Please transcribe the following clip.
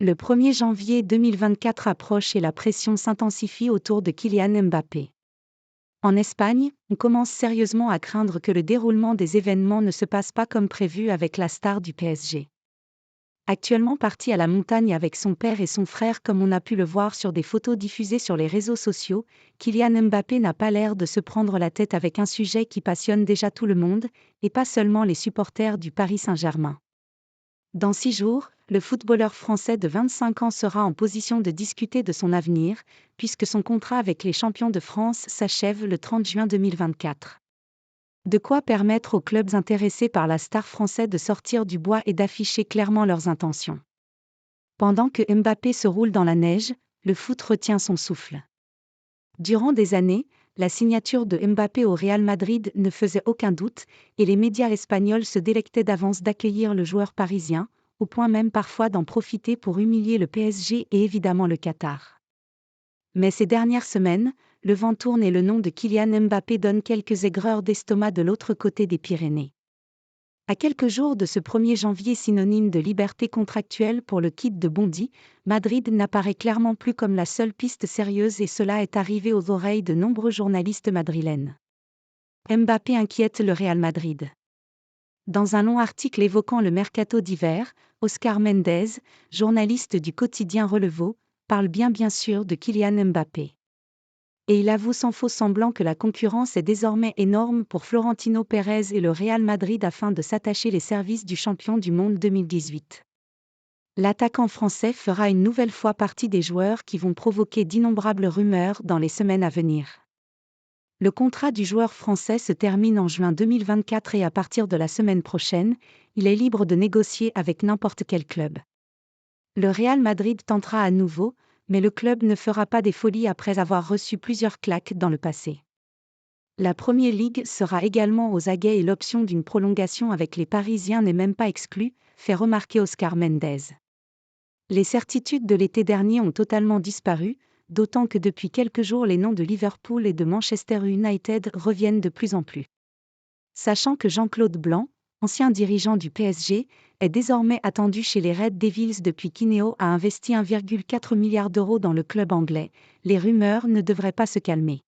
Le 1er janvier 2024 approche et la pression s'intensifie autour de Kylian Mbappé. En Espagne, on commence sérieusement à craindre que le déroulement des événements ne se passe pas comme prévu avec la star du PSG. Actuellement parti à la montagne avec son père et son frère comme on a pu le voir sur des photos diffusées sur les réseaux sociaux, Kylian Mbappé n'a pas l'air de se prendre la tête avec un sujet qui passionne déjà tout le monde, et pas seulement les supporters du Paris Saint-Germain. Dans 6 jours, le footballeur français de 25 ans sera en position de discuter de son avenir, puisque son contrat avec les champions de France s'achève le 30 juin 2024. De quoi permettre aux clubs intéressés par la star française de sortir du bois et d'afficher clairement leurs intentions. Pendant que Mbappé se roule dans la neige, le foot retient son souffle. Durant des années, la signature de Mbappé au Real Madrid ne faisait aucun doute, et les médias espagnols se délectaient d'avance d'accueillir le joueur parisien, au point même parfois d'en profiter pour humilier le PSG et évidemment le Qatar. Mais ces dernières semaines, le vent tourne et le nom de Kylian Mbappé donne quelques aigreurs d'estomac de l'autre côté des Pyrénées. À quelques jours de ce 1er janvier synonyme de liberté contractuelle pour le kid de Bondy, Madrid n'apparaît clairement plus comme la seule piste sérieuse et cela est arrivé aux oreilles de nombreux journalistes madrilènes. Mbappé inquiète le Real Madrid. Dans un long article évoquant le mercato d'hiver, Oscar Mendez, journaliste du quotidien Relevo, parle bien sûr de Kylian Mbappé. Et il avoue sans faux semblant que la concurrence est désormais énorme pour Florentino Pérez et le Real Madrid afin de s'attacher les services du champion du monde 2018. L'attaquant français fera une nouvelle fois partie des joueurs qui vont provoquer d'innombrables rumeurs dans les semaines à venir. Le contrat du joueur français se termine en juin 2024 et à partir de la semaine prochaine, il est libre de négocier avec n'importe quel club. Le Real Madrid tentera à nouveau, mais le club ne fera pas des folies après avoir reçu plusieurs claques dans le passé. La Premier League sera également aux aguets et l'option d'une prolongation avec les Parisiens n'est même pas exclue, fait remarquer Oscar Mendez. Les certitudes de l'été dernier ont totalement disparu, d'autant que depuis quelques jours les noms de Liverpool et de Manchester United reviennent de plus en plus. Sachant que Jean-Claude Blanc, ancien dirigeant du PSG, est désormais attendu chez les Red Devils depuis qu'Ineos a investi 1,4 milliard d'euros dans le club anglais, les rumeurs ne devraient pas se calmer.